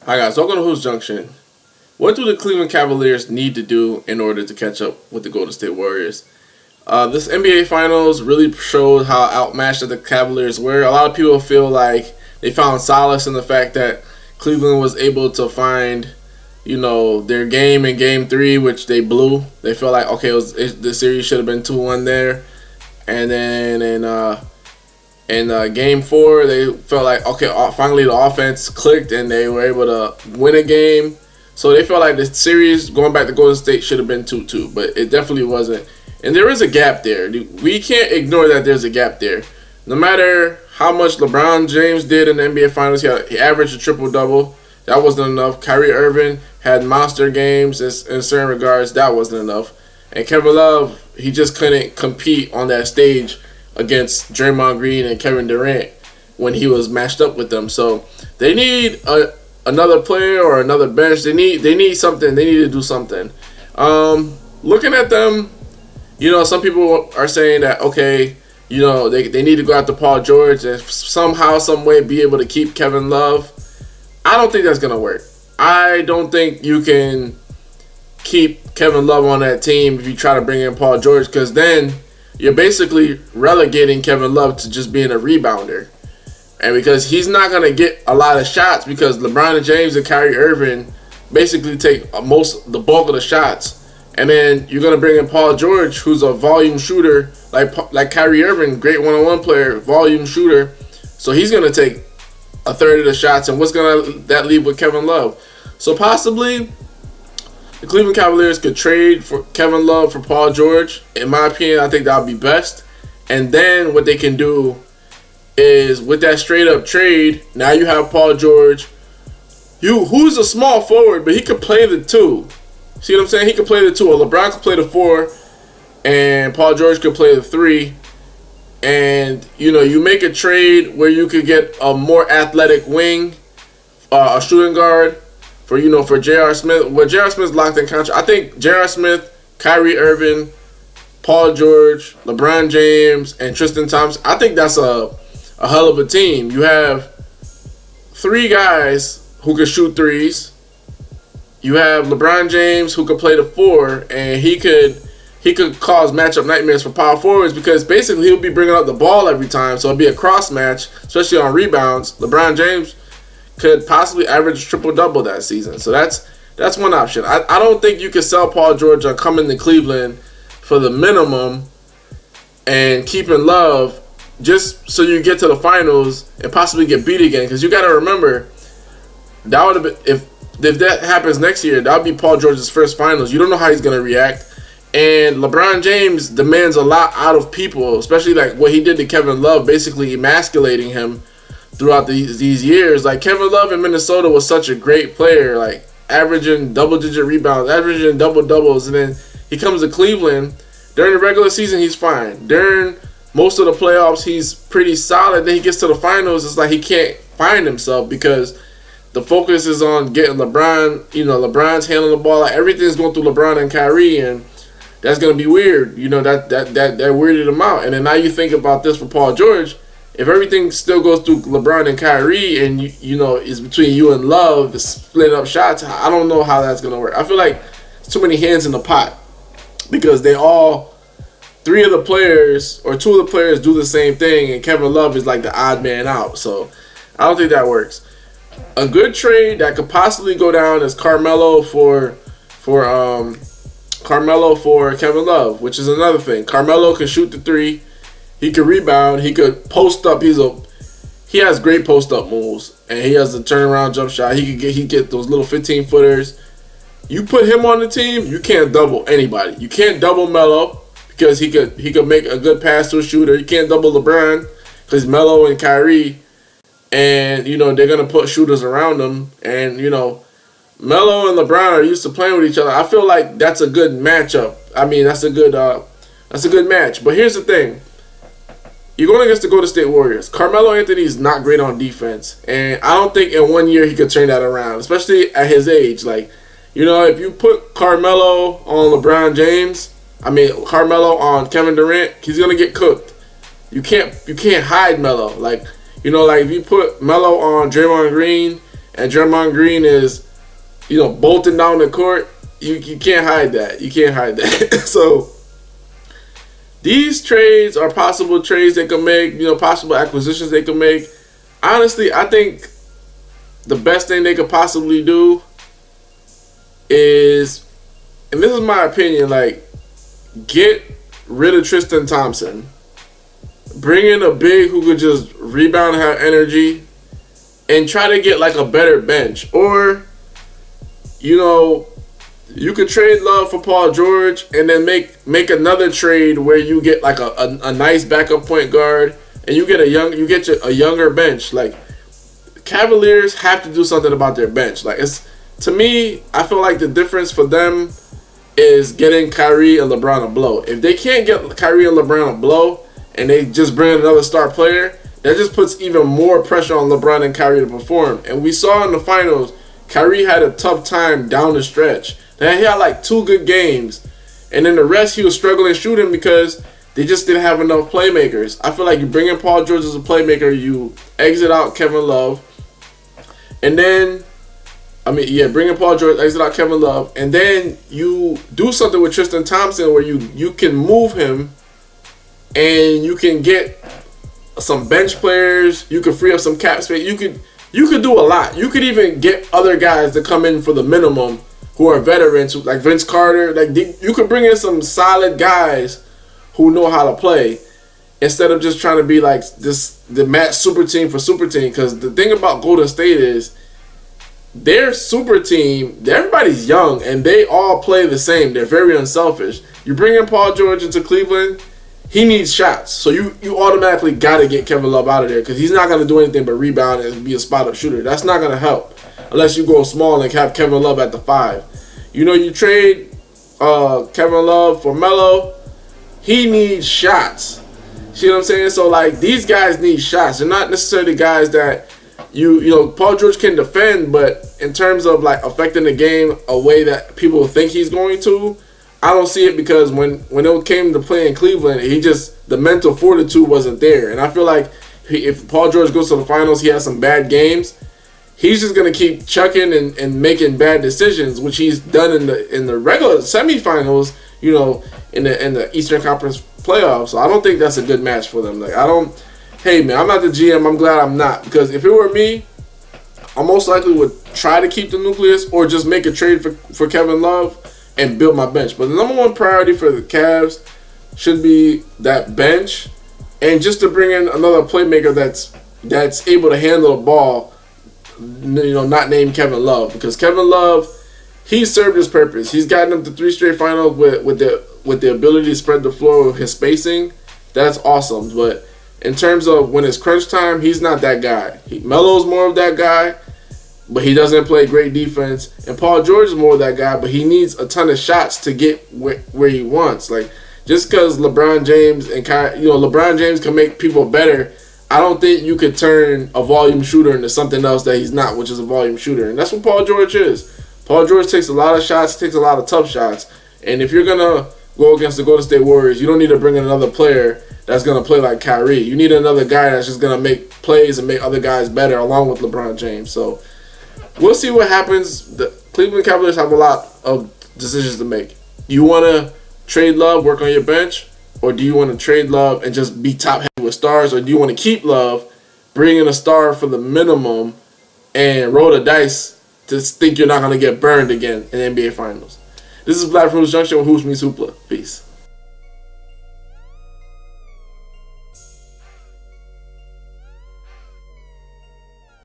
Hi guys, welcome to Hoops Junction. What do the Cleveland Cavaliers need to do in order to catch up with the Golden State Warriors? This NBA Finals really showed how outmatched the Cavaliers were. A lot of people feel like they found solace in the fact that Cleveland was able to find, their game in Game 3, which they blew. They felt like, okay, the series should have been 2-1 there. And then in Game 4, they felt like, okay, finally the offense clicked and they were able to win a game. So they felt like the series going back to Golden State should have been 2-2, but it definitely wasn't. And there is a gap there. We can't ignore that there's a gap there. No matter how much LeBron James did in the NBA Finals, he averaged a triple-double. That wasn't enough. Kyrie Irving had monster games in certain regards. That wasn't enough. And Kevin Love, he just couldn't compete on that stage against Draymond Green and Kevin Durant when he was matched up with them. So they need another player or another bench. They need something. They need to do something. Looking at them, some people are saying that, okay, they need to go after Paul George and somehow, some way be able to keep Kevin Love. I don't think that's going to work. I don't think you can keep Kevin Love on that team if you try to bring in Paul George, because then you're basically relegating Kevin Love to just being a rebounder. And because he's not going to get a lot of shots because LeBron James and Kyrie Irving basically take the bulk of the shots. And then you're going to bring in Paul George, who's a volume shooter, like Kyrie Irving, great one-on-one player, volume shooter. So he's going to take a third of the shots. And what's going that leave with Kevin Love? So possibly the Cleveland Cavaliers could trade for Kevin Love for Paul George. In my opinion, I think that would be best. And then what they can do is, with that straight-up trade, now you have Paul George, who's a small forward, but he could play the 2. See what I'm saying? He could play the 2. Or LeBron could play the 4, and Paul George could play the 3. And, you make a trade where you could get a more athletic wing, a shooting guard, for J.R. Smith. Well, J.R. Smith's locked in contract. I think J.R. Smith, Kyrie Irving, Paul George, LeBron James, and Tristan Thompson. I think that's a hell of a team. You have 3 guys who can shoot threes. You have LeBron James who could play the 4, and he could cause matchup nightmares for power forwards because basically he'll be bringing up the ball every time, so it'll be a cross match, especially on rebounds. LeBron James could possibly average a triple-double that season. So that's one option. I don't think you can sell Paul George on coming to Cleveland for the minimum and keeping Love just so you get to the finals and possibly get beat again. Because you got to remember, that would have been, if that happens next year, that would be Paul George's first finals. You don't know how he's going to react. And LeBron James demands a lot out of people, especially like what he did to Kevin Love, basically emasculating him throughout these years. Like, Kevin Love in Minnesota was such a great player, like averaging double-digit rebounds, averaging double-doubles, and then he comes to Cleveland. During the regular season, he's fine. During most of the playoffs, he's pretty solid. Then he gets to the finals, it's like he can't find himself because the focus is on getting LeBron. LeBron's handling the ball. Like, everything's going through LeBron and Kyrie, and that's going to be weird. That weirded him out. And then now you think about this for Paul George. If everything still goes through LeBron and Kyrie and, is between you and Love, splitting up shots, I don't know how that's going to work. I feel like it's too many hands in the pot because 3 of the players or 2 of the players do the same thing, and Kevin Love is like the odd man out. So I don't think that works. A good trade that could possibly go down is Carmelo for Kevin Love, which is another thing. Carmelo can shoot the 3. He can rebound. He could post up. He has great post up moves, and he has a turnaround jump shot. He get those little 15-footers. You put him on the team, you can't double anybody. You can't double Melo because he could make a good pass to a shooter. You can't double LeBron because Melo and Kyrie, and they're gonna put shooters around them. And Melo and LeBron are used to playing with each other. I feel like that's a good matchup. I mean, that's a good match. But here's the thing. You're going against the Golden State Warriors. Carmelo Anthony is not great on defense. And I don't think in 1 year he could turn that around, especially at his age. Like, if you put Carmelo on LeBron James, Carmelo on Kevin Durant, he's going to get cooked. You can't hide Melo. Like if you put Melo on Draymond Green and Draymond Green is, bolting down the court, you can't hide that. You can't hide that. So these trades are possible trades they can make, possible acquisitions they can make. Honestly, I think the best thing they could possibly do is, and this is my opinion, like, get rid of Tristan Thompson. Bring in a big who could just rebound, have energy, and try to get like a better bench. Or, you could trade Love for Paul George and then make another trade where you get like a nice backup point guard and you get a younger bench. Like, Cavaliers have to do something about their bench. Like, to me, I feel like the difference for them is getting Kyrie and LeBron a blow. If they can't get Kyrie and LeBron a blow and they just bring another star player, that just puts even more pressure on LeBron and Kyrie to perform. And we saw in the finals, Kyrie had a tough time down the stretch. He had like 2 good games, and then the rest he was struggling shooting because they just didn't have enough playmakers. I feel like you bring in Paul George as a playmaker, you exit out Kevin Love, and then bring in Paul George, exit out Kevin Love, and then you do something with Tristan Thompson where you can move him and you can get some bench players, you can free up some cap space, you could do a lot. You could even get other guys to come in for the minimum who are veterans, like Vince Carter. Like, you could bring in some solid guys who know how to play instead of just trying to be like the match super team for super team. Because the thing about Golden State is their super team, everybody's young and they all play the same. They're very unselfish. You bring in Paul George into Cleveland, he needs shots. So you automatically got to get Kevin Love out of there because he's not going to do anything but rebound and be a spot-up shooter. That's not going to help unless you go small and have Kevin Love at the 5. You trade Kevin Love for Melo. He needs shots. See what I'm saying? So, like, these guys need shots. They're not necessarily guys that Paul George can defend, but in terms of, like, affecting the game a way that people think he's going to, I don't see it because when it came to play in Cleveland, the mental fortitude wasn't there. And I feel like if Paul George goes to the finals, he has some bad games, he's just going to keep chucking and making bad decisions, which he's done in the regular semifinals, in the Eastern Conference playoffs. So I don't think that's a good match for them. Like, hey man, I'm not the GM, I'm glad I'm not. Because if it were me, I most likely would try to keep the nucleus or just make a trade for Kevin Love and build my bench. But the number one priority for the Cavs should be that bench and just to bring in another playmaker that's able to handle the ball, not named Kevin Love. Because Kevin Love, he served his purpose. He's gotten them to 3 straight finals with the ability to spread the floor with his spacing. That's awesome. But in terms of when it's crunch time, he's not that guy. Melo's more of that guy, but he doesn't play great defense. And Paul George is more of that guy, but he needs a ton of shots to get where he wants. Like, just because LeBron James and LeBron James can make people better, I don't think you could turn a volume shooter into something else that he's not, which is a volume shooter. And that's what Paul George is. Paul George takes a lot of shots, takes a lot of tough shots. And if you're going to go against the Golden State Warriors, you don't need to bring in another player that's going to play like Kyrie. You need another guy that's just going to make plays and make other guys better along with LeBron James. So we'll see what happens. The Cleveland Cavaliers have a lot of decisions to make. Do you want to trade Love, work on your bench? Or do you want to trade Love and just be top heavy with stars? Or do you want to keep Love, bring in a star for the minimum, and roll the dice to think you're not going to get burned again in the NBA Finals? This is Vlad from Hoops Junction with Hoops Meets Hoopla. Peace.